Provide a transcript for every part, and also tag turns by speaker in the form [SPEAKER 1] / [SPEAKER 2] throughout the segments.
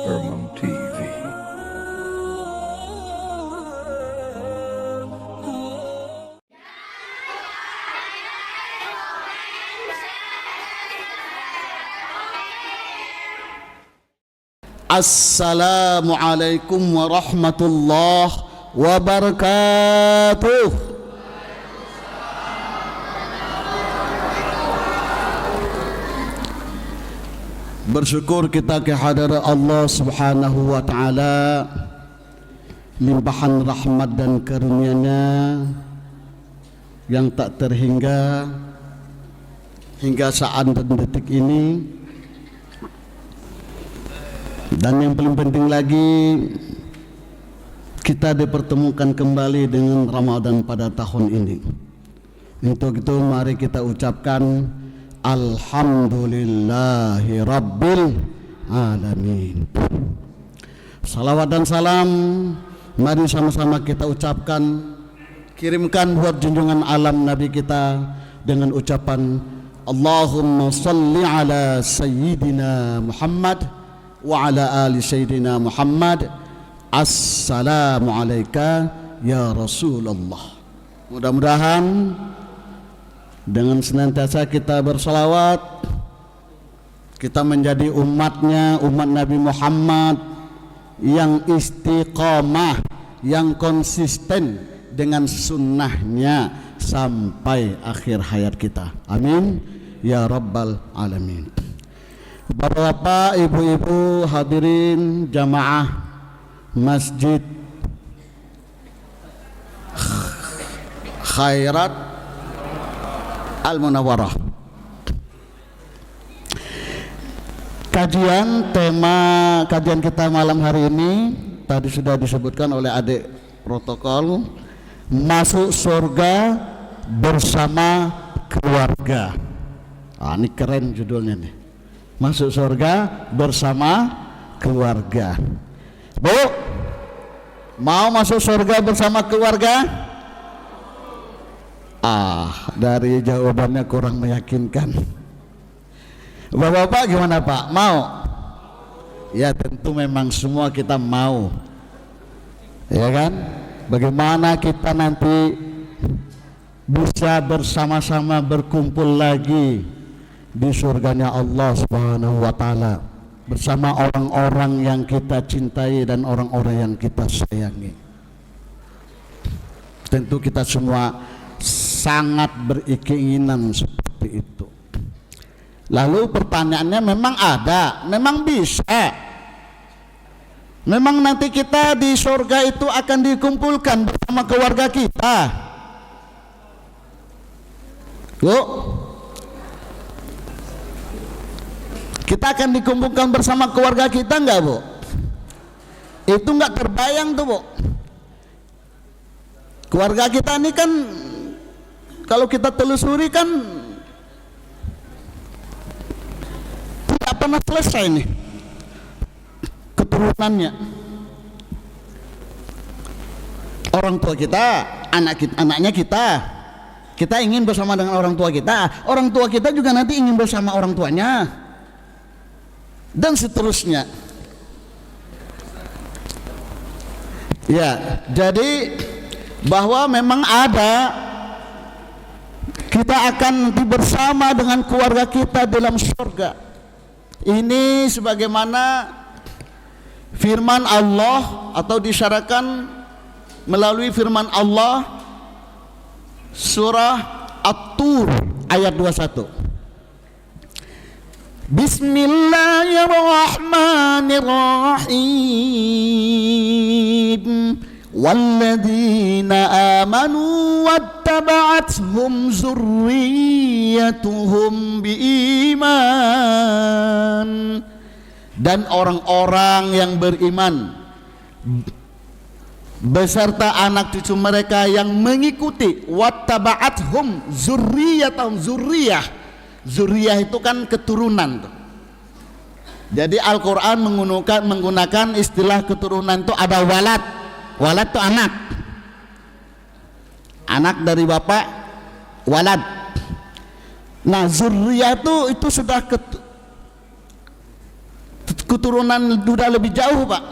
[SPEAKER 1] Herman TV.
[SPEAKER 2] Assalamualaikum warahmatullahi wabarakatuh. Bersyukur kita kehadirat Allah Subhanahu wa taala, limpahan rahmat dan karunia-Nya yang tak terhingga hingga saat dan detik ini. Dan yang paling penting lagi, kita dipertemukan kembali dengan Ramadan pada tahun ini. Untuk itu mari kita ucapkan Alhamdulillahi Rabbil Alamin. Salawat dan salam mari sama-sama kita ucapkan, kirimkan buat junjungan alam Nabi kita dengan ucapan Allahumma salli ala Sayyidina Muhammad wa ala ali Sayyidina Muhammad. Assalamu alayka ya Rasulullah. Mudah-mudahan dengan senantiasa kita bersalawat, kita menjadi umatnya, umat Nabi Muhammad yang istiqamah, yang konsisten dengan sunnahnya sampai akhir hayat kita. Amin ya Rabbal Alamin. Bapak-bapak, ibu-ibu, hadirin jamaah Masjid Khairat Al-Munawwarah. Kajian kita malam hari ini tadi sudah disebutkan oleh adik protokol, masuk surga bersama keluarga. Ini keren judulnya nih. Masuk surga bersama keluarga. Bu, mau masuk surga bersama keluarga? Dari jawabannya kurang meyakinkan. Bapak-bapak gimana Pak? Mau? Ya tentu memang semua kita mau, ya kan? Bagaimana kita nanti bisa bersama-sama berkumpul lagi di surganya Allah Subhanahu wa taala bersama orang-orang yang kita cintai dan orang-orang yang kita sayangi. Tentu kita semua sangat berkeinginan seperti itu. Lalu pertanyaannya, memang ada, memang bisa, memang nanti kita di surga itu akan dikumpulkan bersama keluarga kita. Yuk, kita akan dikumpulkan bersama keluarga kita enggak Bu? Itu enggak terbayang tuh Bu. Keluarga kita ini kan kalau kita telusuri kan tidak pernah selesai nih keturunannya. Orang tua kita, anaknya kita ingin bersama dengan orang tua kita. Orang tua kita juga nanti ingin bersama orang tuanya, dan seterusnya. Ya, jadi bahwa memang ada, kita akan nanti bersama dengan keluarga kita dalam surga. Ini sebagaimana firman Allah, atau disyaratkan melalui firman Allah surah At-Tur ayat 21. Bismillahirrahmanirrahim. Walladzina amanu wattaba'athum zurriyyatuhum biiman. Dan orang-orang yang beriman beserta anak cucu mereka yang mengikuti, wattaba'athum zurriyyatuhum. Zurriyah itu kan keturunan tuh. Jadi Al-Quran menggunakan istilah keturunan itu ada walad. Walad itu anak dari bapak, walad. Nah zurriyah itu sudah keturunan sudah lebih jauh, Pak.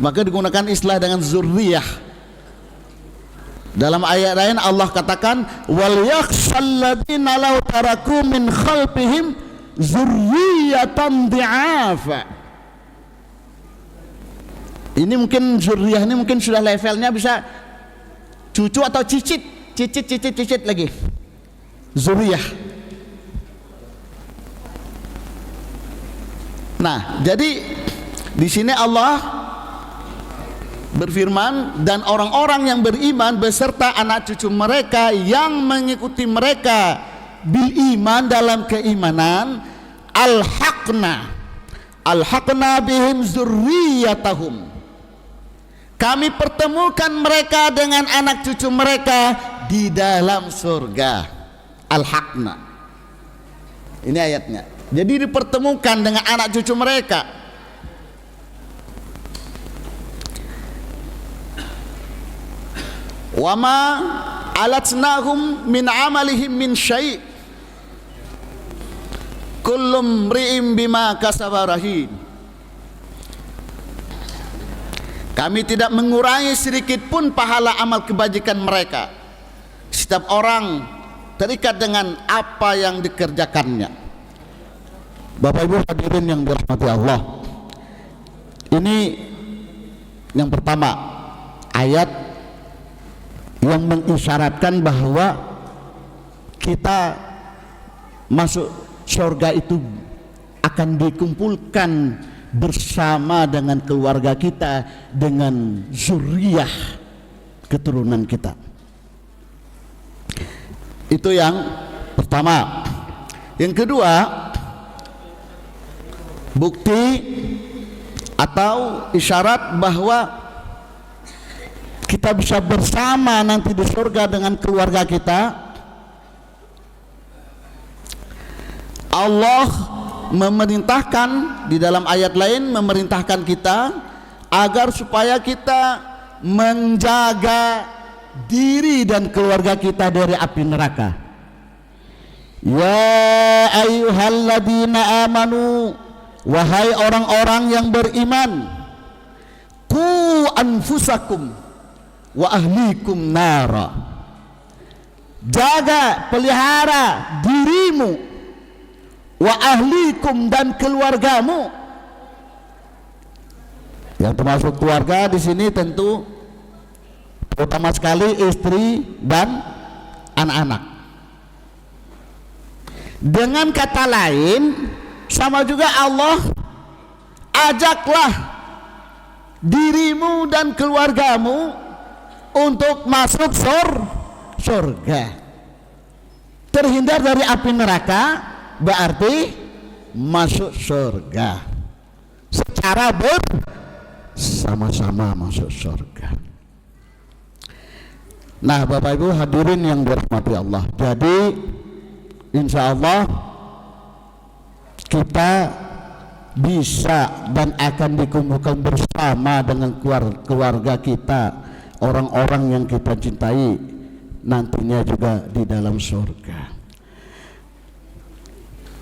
[SPEAKER 2] Maka digunakan istilah dengan zurriyah. Dalam ayat lain Allah katakan wal yakhshal ladzina law taraku min khalfihim zurriyatan dhi'afa. Ini mungkin zurriyah ini mungkin sudah levelnya bisa cucu atau cicit lagi. Zurriyah. Nah, jadi di sini Allah berfirman, dan orang-orang yang beriman beserta anak cucu mereka yang mengikuti mereka bil iman dalam keimanan, alhaqna bihim zurriyatahum, kami pertemukan mereka dengan anak cucu mereka di dalam surga. Alhaqna, ini ayatnya. Jadi dipertemukan dengan anak cucu mereka. Wama alatnahum min amalihim min syai' kullum ri'im bima kasaba rahin. Kami tidak mengurangi sedikit pun pahala amal kebajikan mereka. Setiap orang terikat dengan apa yang dikerjakannya. Bapak Ibu hadirin yang dirahmati Allah, ini yang pertama, ayat yang mengisyaratkan bahwa kita masuk surga itu akan dikumpulkan bersama dengan keluarga kita, dengan zuriyah keturunan kita. Itu yang pertama. Yang kedua, bukti atau isyarat bahwa kita bisa bersama nanti di surga dengan keluarga kita. Allah memerintahkan di dalam ayat lain, memerintahkan kita agar supaya kita menjaga diri dan keluarga kita dari api neraka. Ya ayyuhalladzina amanu, wahai orang-orang yang beriman, qu anfusakum wa ahlikum nara, jaga, pelihara dirimu, wa ahlikum, dan keluargamu. Yang termasuk keluarga di sini tentu utama sekali istri dan anak-anak. Dengan kata lain, sama juga Allah ajaklah dirimu dan keluargamu untuk masuk surga, terhindar dari api neraka, berarti masuk surga secara bersama-sama masuk surga. Nah, Bapak Ibu hadirin yang dirahmati Allah, jadi insya Allah kita bisa dan akan dikumpulkan bersama dengan keluarga kita, orang-orang yang kita cintai, nantinya juga di dalam surga.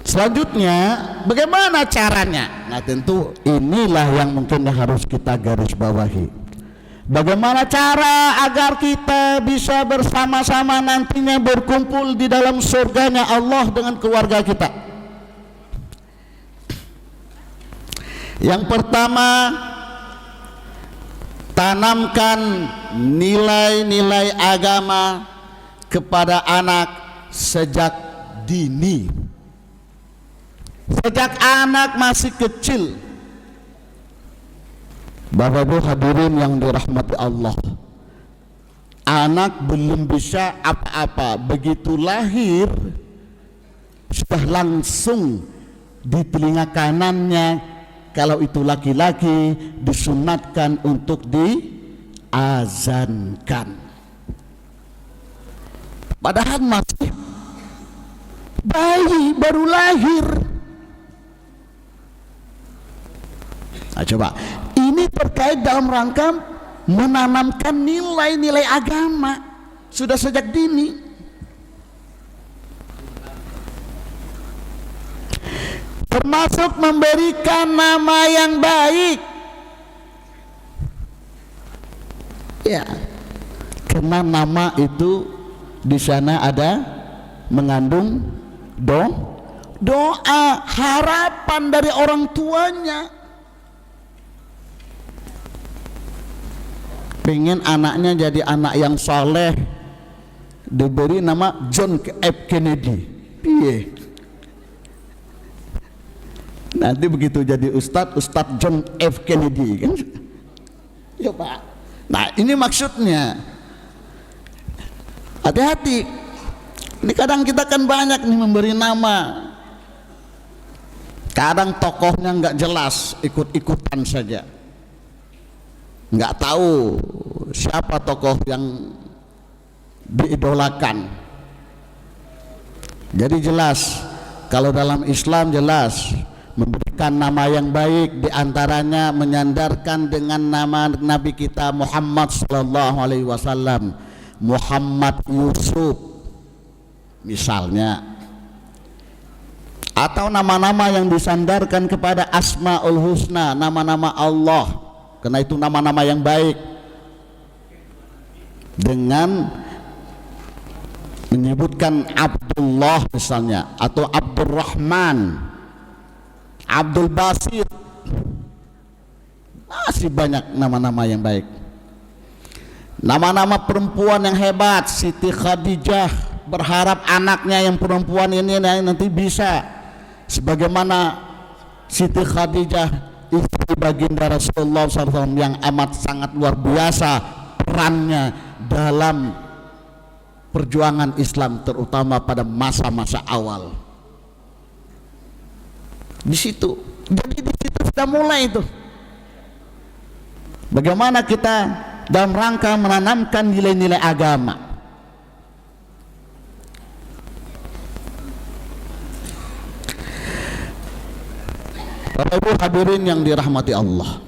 [SPEAKER 2] Selanjutnya, bagaimana caranya? Nah, tentu inilah yang mungkin harus kita garis bawahi. Bagaimana cara agar kita bisa bersama-sama nantinya berkumpul di dalam surganya Allah dengan keluarga kita? Yang pertama, tanamkan nilai-nilai agama kepada anak sejak dini, sejak anak masih kecil. Bapak Ibu hadirin yang dirahmati Allah, anak belum bisa apa-apa, begitu lahir sudah langsung di telinga kanannya, kalau itu laki-laki disunatkan untuk diazankan, padahal masih bayi baru lahir. Nah, coba ini terkait dalam rangka menanamkan nilai-nilai agama sudah sejak dini. termasuk memberikan nama yang baik. Ya, karena nama itu di sana ada mengandung doa, harapan dari orang tuanya. Pengen anaknya jadi anak yang soleh, diberi nama John F. Kennedy. Piye? Nanti begitu jadi Ustadz John F. Kennedy kan? Ya Pak. Nah ini maksudnya. Hati-hati. Ini kadang kita kan banyak nih memberi nama. Kadang tokohnya nggak jelas, ikut-ikutan saja. Nggak tahu siapa tokoh yang diidolakan. Jadi jelas, kalau dalam Islam jelas memberikan nama yang baik, diantaranya menyandarkan dengan nama Nabi kita Muhammad sallallahu alaihi wasallam, Muhammad Yusuf misalnya, atau nama-nama yang disandarkan kepada Asmaul Husna, nama-nama Allah, karena itu nama-nama yang baik, dengan menyebutkan Abdullah misalnya, atau Abdurrahman, Abdul Basit, masih banyak nama-nama yang baik. Nama-nama perempuan yang hebat, Siti Khadijah, berharap anaknya yang perempuan ini nanti bisa sebagaimana Siti Khadijah, istri baginda Rasulullah SAW, yang amat sangat luar biasa perannya dalam perjuangan Islam, terutama pada masa-masa awal. Di situ, jadi di situ sudah mulai itu. Bagaimana kita dalam rangka menanamkan nilai-nilai agama. Bapak Ibu hadirin yang dirahmati Allah,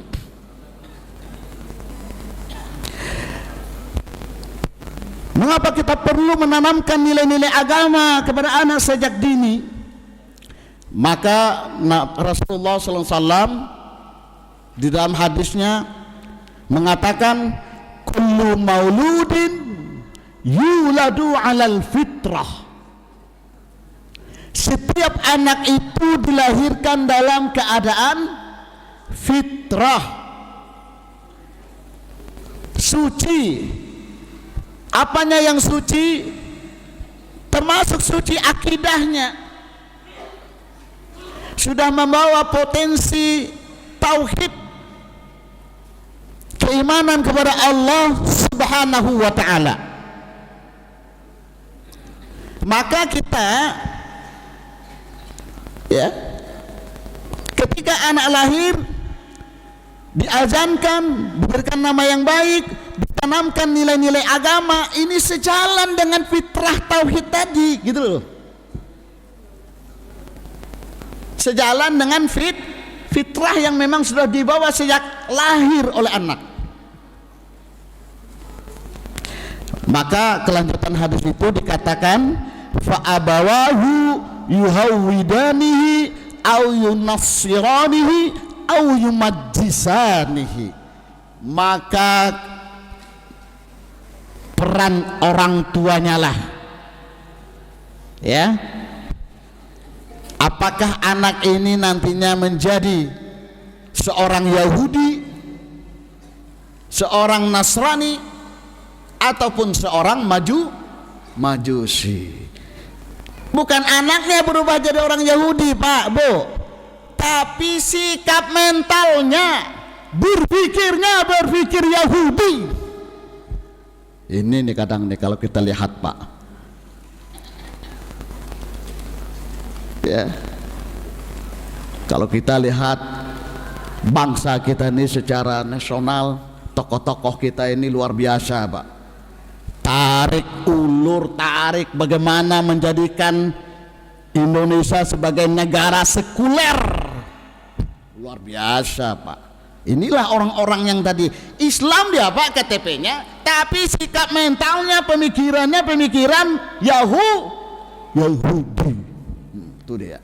[SPEAKER 2] mengapa kita perlu menanamkan nilai-nilai agama kepada anak sejak dini? Maka Rasulullah SAW di dalam hadisnya mengatakan, kullu mauludin yuladu alal fitrah. Setiap anak itu dilahirkan dalam keadaan fitrah, suci. Apanya yang suci? Termasuk suci akidahnya, sudah membawa potensi tauhid, keimanan kepada Allah Subhanahu wa ta'ala. Maka kita, ya, ketika anak lahir diazankan, diberikan nama yang baik, ditanamkan nilai-nilai agama, ini sejalan dengan fitrah tauhid tadi, gitu loh. Sejalan dengan fitrah yang memang sudah dibawa sejak lahir oleh anak. Maka kelanjutan hadis itu dikatakan, fa abawahu yuhawwidanihi au yunassiranihi au yumajjisanihi. Maka peran orang tuanya lah, ya, apakah anak ini nantinya menjadi seorang Yahudi, seorang Nasrani, ataupun seorang Majusi. Bukan anaknya berubah jadi orang Yahudi, Pak, Bu, tapi sikap mentalnya, berpikirnya berpikir Yahudi. Ini nih kadang nih kalau kita lihat, Pak, ya, kalau kita lihat bangsa kita ini secara nasional, tokoh-tokoh kita ini luar biasa, Pak. Tarik ulur, tarik bagaimana menjadikan Indonesia sebagai negara sekuler, luar biasa, Pak. Inilah orang-orang yang tadi Islam dia, Pak, KTP-nya, tapi sikap mentalnya, pemikirannya pemikiran Yahudi. Itu dia.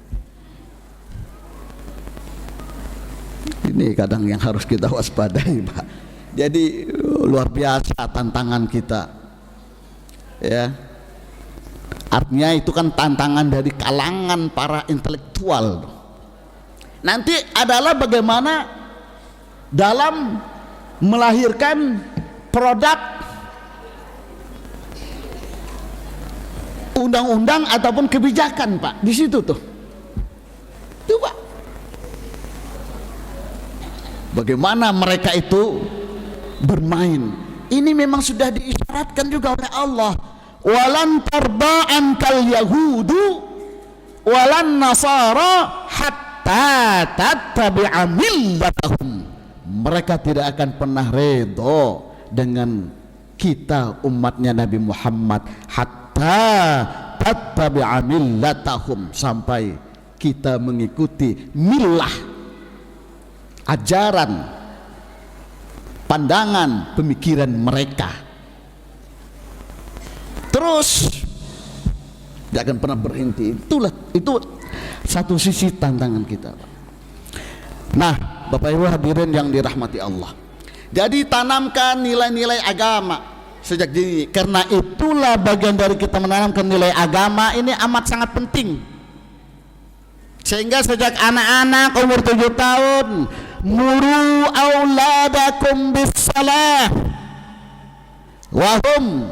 [SPEAKER 2] Ini kadang yang harus kita waspadai, Pak. Jadi luar biasa tantangan kita, ya. Artinya itu kan tantangan dari kalangan para intelektual. Nanti adalah bagaimana dalam melahirkan produk undang-undang ataupun kebijakan, Pak. Di situ tuh. Itu, Pak. Bagaimana mereka itu bermain. Ini memang sudah diisyaratkan juga oleh Allah. Walan tarba'an kal yahudu walan nasara hatta tattabi'a millatahum. Mereka tidak akan pernah redha dengan kita umatnya Nabi Muhammad hatta tattabi'a millatahum, sampai kita mengikuti millah, ajaran, pandangan, pemikiran mereka. Terus tidak akan pernah berhenti. Itu satu sisi tantangan kita. Nah, Bapak Ibu hadirin yang dirahmati Allah, jadi tanamkan nilai-nilai agama sejak dini. Karena itulah bagian dari kita menanamkan nilai agama ini amat sangat penting. Sehingga sejak anak-anak umur 7 tahun, muru auladakum bis salah wahum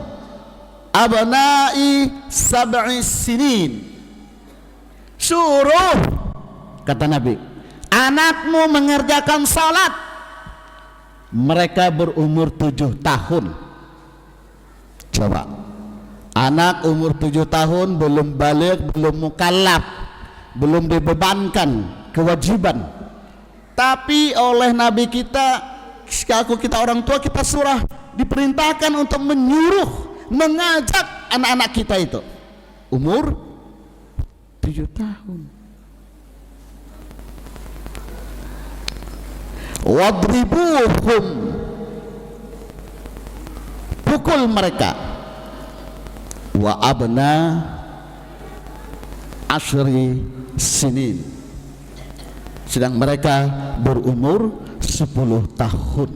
[SPEAKER 2] abna'i sab'i sinin. Suruh, kata Nabi, anakmu mengerjakan salat mereka berumur 7 tahun. Coba, anak umur 7 tahun belum balik, belum mukallaf, belum dibebankan kewajiban, tapi oleh Nabi kita, selaku kita orang tua, kita surah diperintahkan untuk menyuruh, mengajak anak-anak kita itu umur 7 tahun. Wadribuhum, pukul mereka. Wa abna asyri sinin, sedang mereka berumur 10 tahun.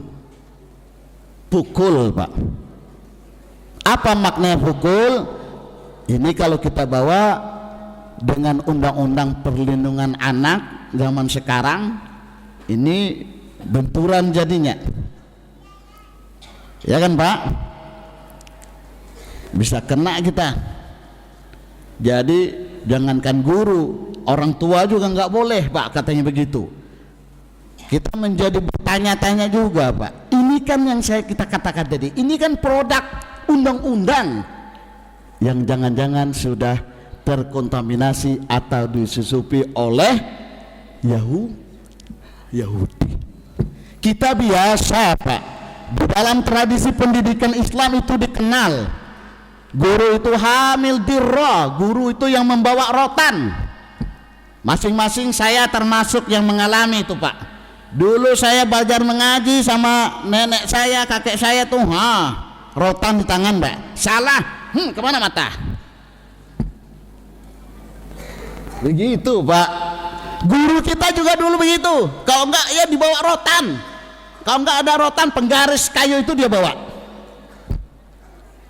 [SPEAKER 2] Pukul, Pak. Apa maknanya pukul? Ini kalau kita bawa dengan undang-undang perlindungan anak zaman sekarang, ini benturan jadinya, ya kan, Pak? Bisa kena kita. Jadi jangankan guru, orang tua juga nggak boleh, Pak, katanya begitu. Kita menjadi bertanya-tanya juga, Pak. Ini kan yang kita katakan tadi, ini kan produk undang-undang yang jangan-jangan sudah terkontaminasi atau disusupi oleh Yahudi. Kita biasa, Pak, di dalam tradisi pendidikan Islam itu dikenal guru itu hamil dirra, guru itu yang membawa rotan. Masing-masing saya termasuk yang mengalami itu, Pak. Dulu saya belajar mengaji sama nenek saya, kakek saya tuh, rotan di tangan, Mbak. Salah, kemana mata? Begitu, Pak. Guru kita juga dulu begitu. Kalau enggak, ya dibawa rotan. Kalau enggak ada rotan, penggaris kayu itu dia bawa.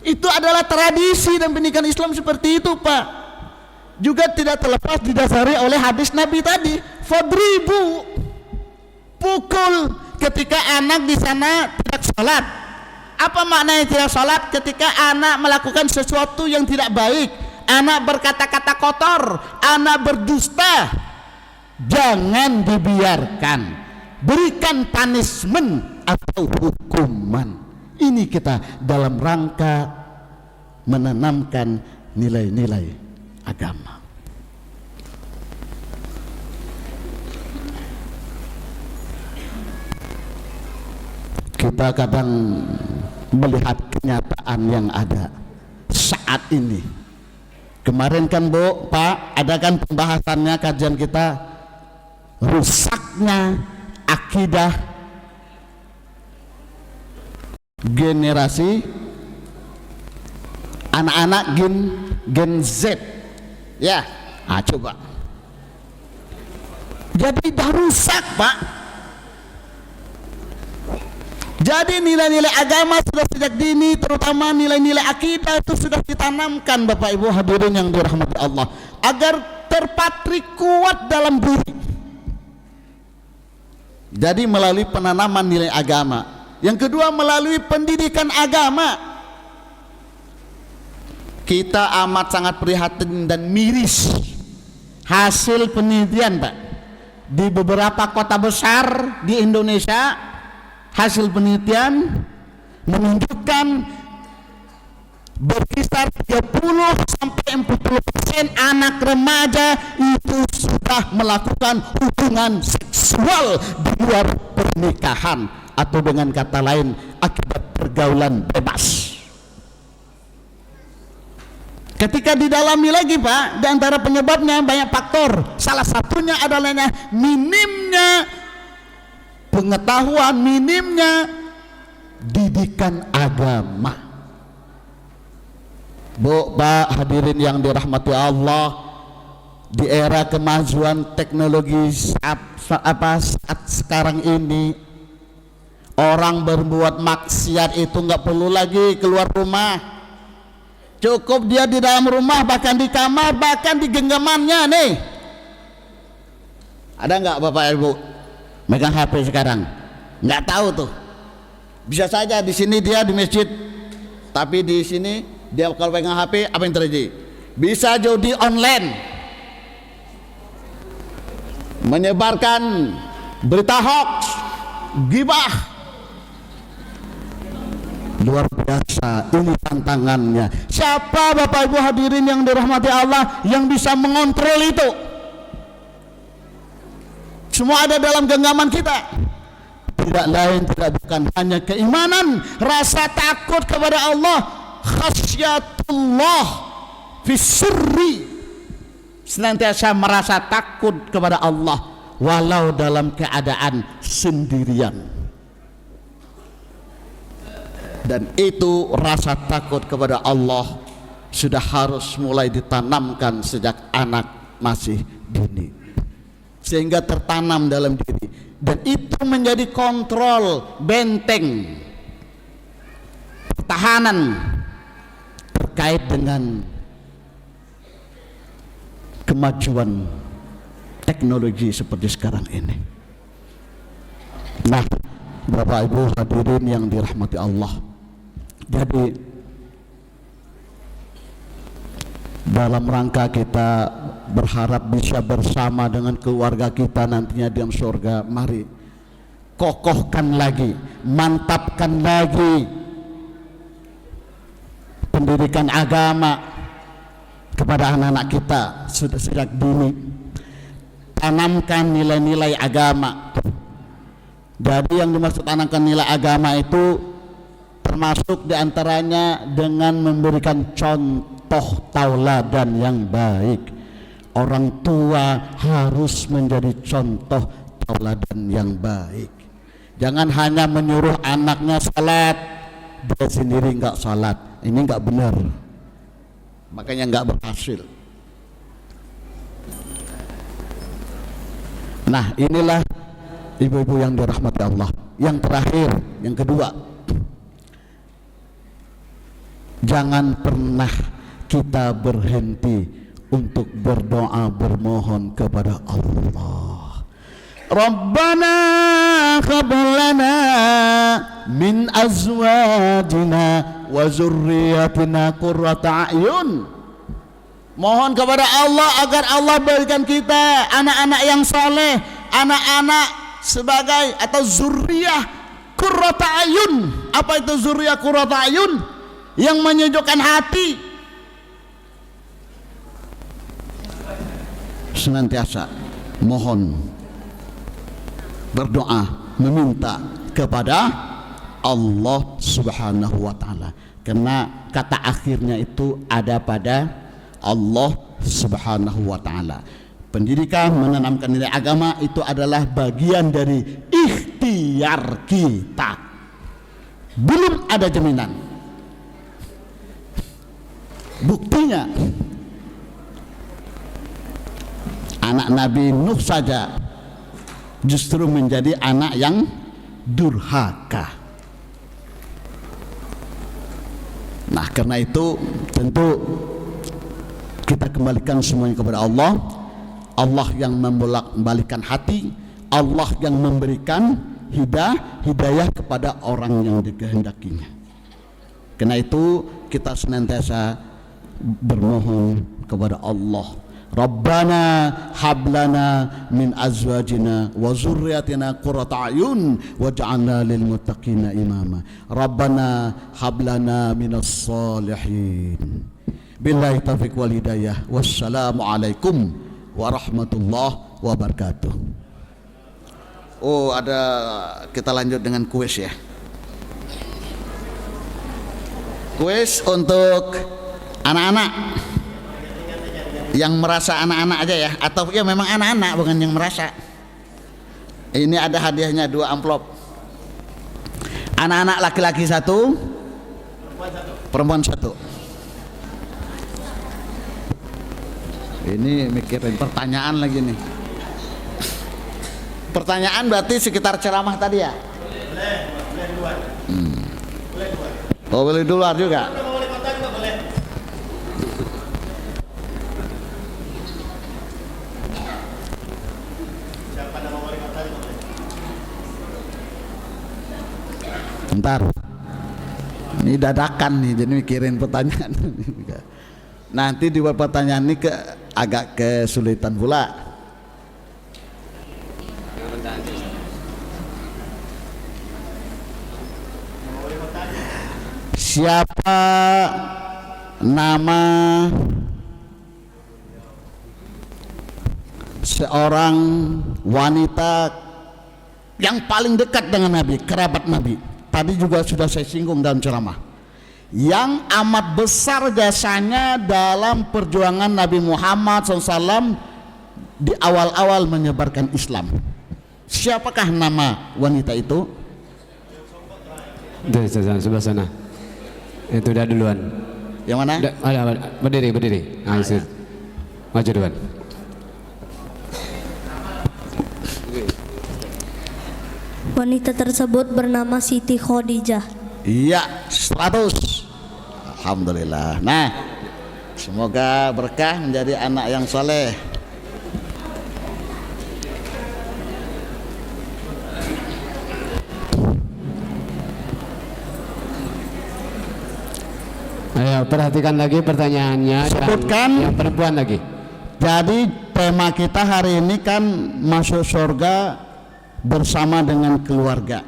[SPEAKER 2] Itu adalah tradisi dan pendidikan Islam seperti itu, Pak. Juga tidak terlepas didasari oleh hadis Nabi tadi, fadribu, pukul ketika anak di sana tidak sholat. Apa maknanya tidak sholat? Ketika anak melakukan sesuatu yang tidak baik, anak berkata-kata kotor, anak berdusta, jangan dibiarkan, berikan punishment atau hukuman. Ini kita dalam rangka menanamkan nilai-nilai agama. Kita kadang melihat kenyataan yang ada saat ini. Kemarin kan, Bu, Pak, ada kan pembahasannya, kajian kita, rusaknya akidah generasi anak-anak gen Z, ya. Coba, jadi dah rusak, Pak. Jadi nilai-nilai agama sudah sejak dini, terutama nilai-nilai akidah itu sudah ditanamkan Bapak Ibu hadirin yang dirahmati Allah, agar terpatri kuat dalam diri. Jadi melalui penanaman nilai agama. Yang kedua melalui pendidikan agama. Kita amat sangat prihatin dan miris hasil penelitian Pak, di beberapa kota besar di Indonesia. Hasil penelitian menunjukkan berkisar 30-40% anak remaja itu sudah melakukan hubungan seksual di luar pernikahan, atau dengan kata lain akibat pergaulan bebas. Ketika didalami lagi Pak, di antara penyebabnya banyak faktor. Salah satunya adalah minimnya pengetahuan, minimnya didikan agama. Bu, Pak, hadirin yang dirahmati Allah, di era kemajuan teknologi saat sekarang ini, orang berbuat maksiat itu nggak perlu lagi keluar rumah, cukup dia di dalam rumah, bahkan di kamar, bahkan di genggamannya nih. Ada nggak Bapak Ibu megang HP sekarang? Nggak tahu tuh. Bisa saja di sini dia di masjid, tapi di sini dia kalau pegang HP apa yang terjadi? Bisa judi online, menyebarkan berita hoax, gibah. Luar biasa, ini tantangannya. Siapa Bapak Ibu hadirin yang dirahmati Allah yang bisa mengontrol itu? Semua ada dalam genggaman kita. Tidak lain tidak bukan hanya keimanan, rasa takut kepada Allah, khasyatullah fi sirri, senantiasa merasa takut kepada Allah walau dalam keadaan sendirian. Dan itu rasa takut kepada Allah sudah harus mulai ditanamkan sejak anak masih dini, sehingga tertanam dalam diri, dan itu menjadi kontrol, benteng pertahanan terkait dengan kemajuan teknologi seperti sekarang ini. Nah, Bapak Ibu hadirin yang dirahmati Allah, jadi dalam rangka kita berharap bisa bersama dengan keluarga kita nantinya di dalam surga, mari kokohkan lagi, mantapkan lagi pendidikan agama kepada anak-anak kita sudah sejak dini. Tanamkan nilai-nilai agama. Jadi yang dimaksud tanamkan nilai agama itu termasuk diantaranya dengan memberikan contoh tauladan yang baik. Orang tua harus menjadi contoh tauladan yang baik. Jangan hanya menyuruh anaknya salat, dia sendiri enggak salat. Ini enggak benar, makanya enggak berhasil. Nah, inilah ibu-ibu yang dirahmati Allah. Yang terakhir, yang kedua, jangan pernah kita berhenti untuk berdoa, bermohon kepada Allah. Rabbana hab lana min azwajina wa zurriyyatina qurrata a'yun. Mohon kepada Allah agar Allah berikan kita anak-anak yang saleh, anak-anak sebagai atau zurriyah qurrata a'yun. Apa itu zurriyah qurrata a'yun? Yang menyejukkan hati. Senantiasa mohon, berdoa, meminta kepada Allah Subhanahu wa ta'ala, karena kata akhirnya itu ada pada Allah Subhanahu wa ta'ala. Pendidikan, menanamkan nilai agama itu adalah bagian dari ikhtiar kita. Belum ada jaminan. Buktinya anak Nabi Nuh saja justru menjadi anak yang durhaka. Nah, karena itu tentu kita kembalikan semuanya kepada Allah. Allah yang membolak-balikkan hati, Allah yang memberikan hidayah kepada orang yang dikehendakinya. Karena itu kita senantiasa bermohon kepada Allah, Rabbana hablana min azwajina wa zurriyatina qurrata a'yun waj'alna lil muttaqina imama. Rabbana hablana minas solihin. Billahi taufiq wal hidayah. Wassalamu alaikum warahmatullahi wabarakatuh. Oh, kita lanjut dengan kuis ya. Kuis untuk anak-anak yang merasa anak-anak aja ya, atau ya memang anak-anak bukan yang merasa. Ini ada hadiahnya 2 amplop. Anak-anak laki-laki 1, perempuan 1. Ini mikirin pertanyaan lagi nih. Pertanyaan berarti sekitar ceramah tadi ya? Boleh duluan. Oh, boleh duluan juga. Bentar. Ini dadakan nih, jadi mikirin pertanyaan. Nanti di pertanyaan ini agak kesulitan pula. Siapa nama seorang wanita yang paling dekat dengan Nabi, kerabat Nabi? Tadi juga sudah saya singgung dalam ceramah. Yang amat besar jasanya dalam perjuangan Nabi Muhammad SAW di awal-awal menyebarkan Islam. Siapakah nama wanita itu?
[SPEAKER 1] Dari sebelah sana. Itu udah duluan.
[SPEAKER 2] Yang mana?
[SPEAKER 1] Berdiri. Nah, maju duluan.
[SPEAKER 3] Wanita tersebut bernama Siti Khadijah.
[SPEAKER 2] Iya, 100. Alhamdulillah. Nah, semoga berkah menjadi anak yang soleh.
[SPEAKER 1] Ayo perhatikan lagi pertanyaannya.
[SPEAKER 2] Sebutkan
[SPEAKER 1] yang perempuan lagi.
[SPEAKER 2] Jadi tema kita hari ini kan masuk surga bersama dengan keluarga.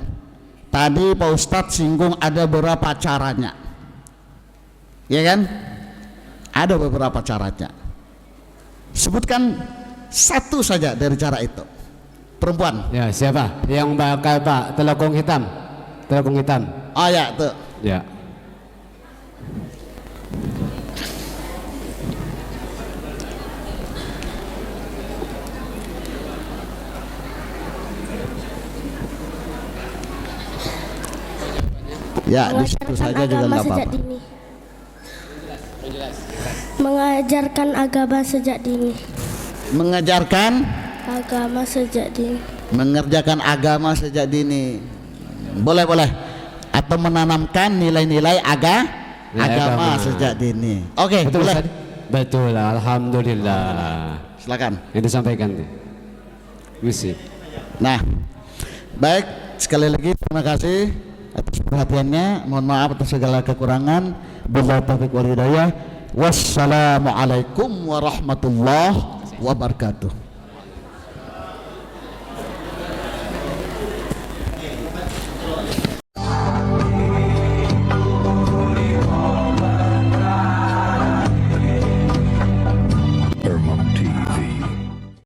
[SPEAKER 2] Tadi Pak Ustadz singgung ada beberapa caranya, ya kan? Ada beberapa caranya. Sebutkan satu saja dari cara itu. Perempuan.
[SPEAKER 1] Ya, siapa? Yang bakal Pak telekung hitam. Telekung hitam.
[SPEAKER 2] Oh ya, tuh.
[SPEAKER 1] Ya.
[SPEAKER 2] Ya, di situ saja juga nggak apa-apa.
[SPEAKER 3] Mengajarkan agama sejak dini.
[SPEAKER 2] Mengajarkan
[SPEAKER 3] Agama sejak dini.
[SPEAKER 2] mengerjakan agama sejak dini. Boleh. Atau menanamkan nilai-nilai agama sejak dini. Oke,
[SPEAKER 1] Betul,
[SPEAKER 2] boleh.
[SPEAKER 1] Ustaz? Betul, alhamdulillah.
[SPEAKER 2] Silakan.
[SPEAKER 1] Itu sampaikan nih. Misi.
[SPEAKER 2] Nah, baik, sekali lagi terima kasih atas perhatiannya. Mohon maaf atas segala kekurangan. Billahi taufiq wal hidayah. Wassalamualaikum warahmatullahi wabarakatuh.